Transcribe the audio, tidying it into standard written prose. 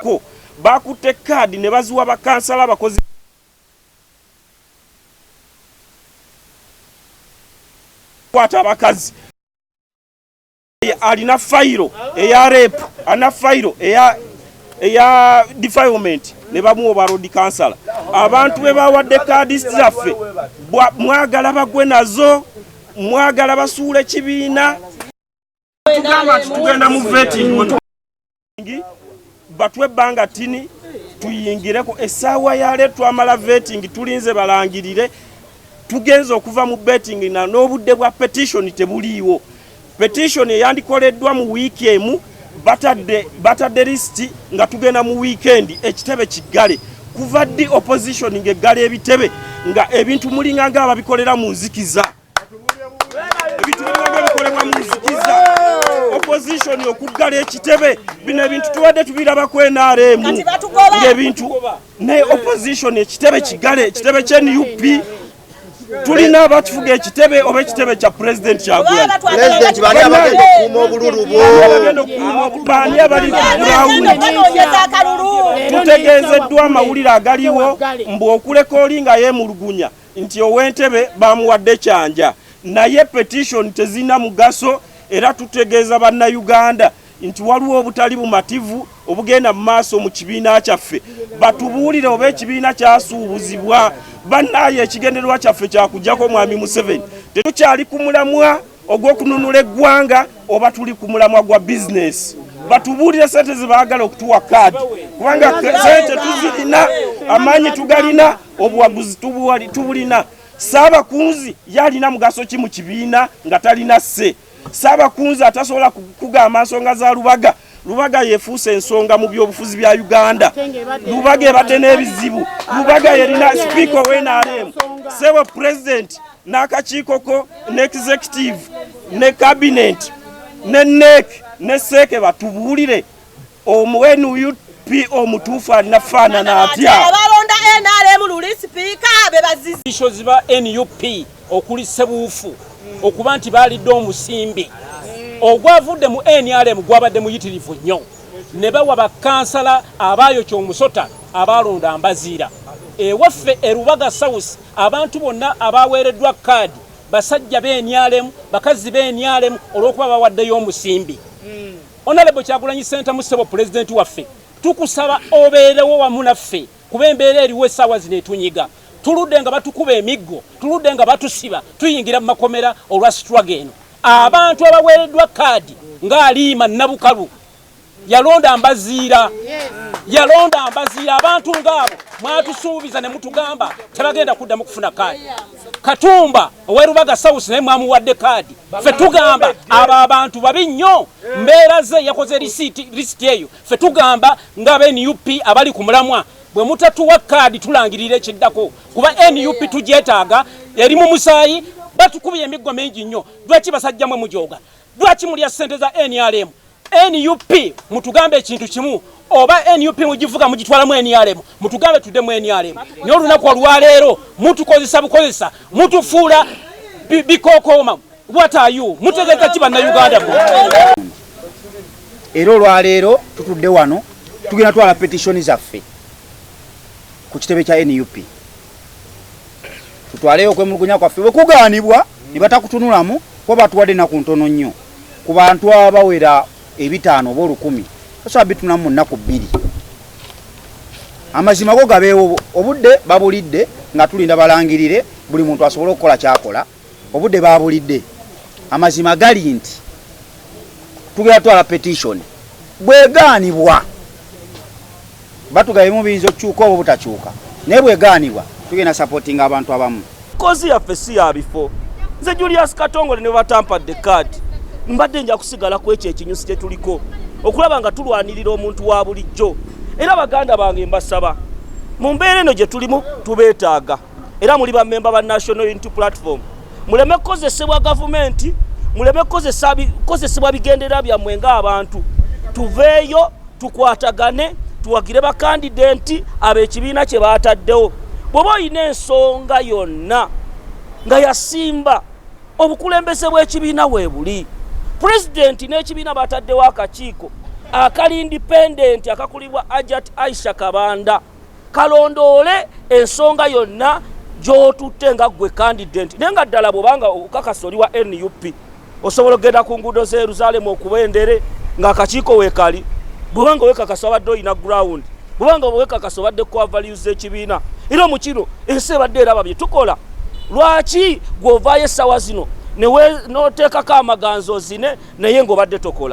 ko bakutte kaadi ne baziwa bakansala abakozi kwata abakazi alina fayiro eya rape ana fayiro eya defilement ne bamuwa road council abantu be bawadde kaadi zaffe mwagala bagwe nazo mwagala basuule kibiina tugamba tugenda mu vetting batwe banga tini tuyingireko essaawa yale twamala vetting tulinze balangirire tugenza okuva mu betting na n'obudde bwa petition tebuliiwo. Petition yandikoleddwa mu week emu batadde list nga tugenda mu weekend ekitebe kigale kuva ddi opposition ng'eggala ebitebe nga ebintu mulinga nga ababikolera mu nzikiza ebintu mulinga bikolebwa mu nzikiza opposition okuggala ekitebe bino ebintu tuwadde tubiraba ku NRM ng'ebintu ne opposition ekitebe kigale ekitebe ky'NUP tulina abatufuga ekitebe oba ekitebe kya president kyagula president bali abagenda okuuma obululu bani abali tutegezeddwa amawulire agaliwo mbu okuleka oli nga yeemulugunya nti ow'entebe bamuwadde kyanja naye petition tezina mugaso era tutegeeza bannayuganda nti waliwo obutali bumativu obugenda mu maaso mu kibiina kyaffe batubuulire oba ekibiina kyasuubuzibwa bannaye ekigendererwa kyaffe kyakujjako mwami Museveni tetukyali ku mulamwa ogw'okununula eggwanga oba tuli ku mulamwa gwa bizinesi batubuulire sente ze baagala okutuwa kaadi kubanga sente tuzirina amaanyi tugalina obuwaguzi tubulina Saabakunzi yalina mugaso ki mu kibiina nga talina sse Saabakunzi atasobola kugamba nsonga za Lubaga yefuuse ensonga mu byobufuzi bya Uganda Lubaga ebadde n'ebizibu Lubaga yerina speaker w'NRM sebo president n'akakiikoko ne executive ne cabinet ne NEC ne seke batubuulire NUP omutuufu alina faanana atya abalonda NRM luli speaker be bazizi issues ba NUP okuli sebuufu okuba nti balidde omusimbi ogwavudde mu NRM gwabadde muyitirivu nnyo ne bawa bakansala abaayokya omusota abalonda ambaziira ewaffe Lubaga South abantu bonna abaweereddwa kaadi basajja b'NRM bakazi b'NRM olw'okuba bawaddeyo omusimbi Honorable Kyagulanyi Ssentamu Ssebo president waffe tukusaba obeerewo wamu naffe kuba embeera eriwo essaawa zino etunyiga tuludde nga batukuba emiggo tuludde nga batusiba tuyingira mu makomera olwa struggle eno abantu abaweereddwa kaadi ng'Aliima Nabukalu yalonda ambaziira abantu ng'abo mwatusuubiza ne mutugamba tebagenda kuddamu kufuna kaadi Katumba owe Lubaga South naye mwamuwadde kaadi ffe tugamba abo abantu babi nnyo mbeera ze yakoze lisiti eyo ffe tugamba ng'aba NUP abali ku mulamwa bwe mutatuwa kaadi tulangirira ekiddako kuba NUP tugyetaaga eri mu musaayi batukubye emiggo mingi nnyo lwaki basajja mwe mujooga lwaki mulya ssente za NRM NUP mutugambe ekintu kimu oba NUP mugivuga mugitwala mu NRM mutugambe tudde mu NRM naye olunaku olwaleero mutukozesa bukozesa mutufuula bikokooma what are you mutegeeza ki bannayuganda era olwaleero tutudde wano tugenda twala petitioni zaffe ku kitebe kya NUP tutwaleyo okwemulugunya kwaffe bwe kugaanibwa ne batakutunulamu kuba batuwadde naku ntono nnyo ku bantu abawera 5 oba 10 osobola bitunamu mu nnaku 2 amazima go gabeewo obudde babulidde nga tulinda balangirire buli muntu asobola okukola kyakola obudde babulidde amazima gali nti tugenda twala petition bwegaanibwa batugaye mu biyinza okukyuka oba butakyuka naye bwegaanibwa tugenda supporting abantu abamu kozi yaffe si ya bifo nze Julius Katongole ne batampadde kaadi mbadde nja kusigala ku ekyo ekinyusi kye tuliko okulaba nga tulwanirira omuntu wa bulijjo era baganda bange mbasaba mu mbeera eno gye tulimu tubeetaaga era muli bammemba ba National Unity Platform muleme kukozesebwa gavumenti muleme kukozesebwa bigendererwa byammwe ng'abantu tuveeyo tukwatagane tuwagire bakandidenti ab'ekibiina kye baataddewo bw'oba olina ensonga yonna nga yasimba obukulembeze bw'ekibiina weebuli pulezidenti n'ekibiina baataddewo akakiiko akali independent akakulibwa Ajat Aisha Kabanda kalondoole ensonga yonna gy'otutte nga gwe candidate nenga ddala bwobanga ukakasa oli wa NUP osobola okugenda ku nguudo z'e Yerusalemu okubendere ng'akakiiko weekali bwobanga wekakasa obadde olina ground bwobanga wekakasa obadde core values z'ekibiina era mu kino ensi ebadde eraba bye tukola lwaki gw'ovaayo essaawa zino n'oteekako amaganzo zine naye ng'obadde tokola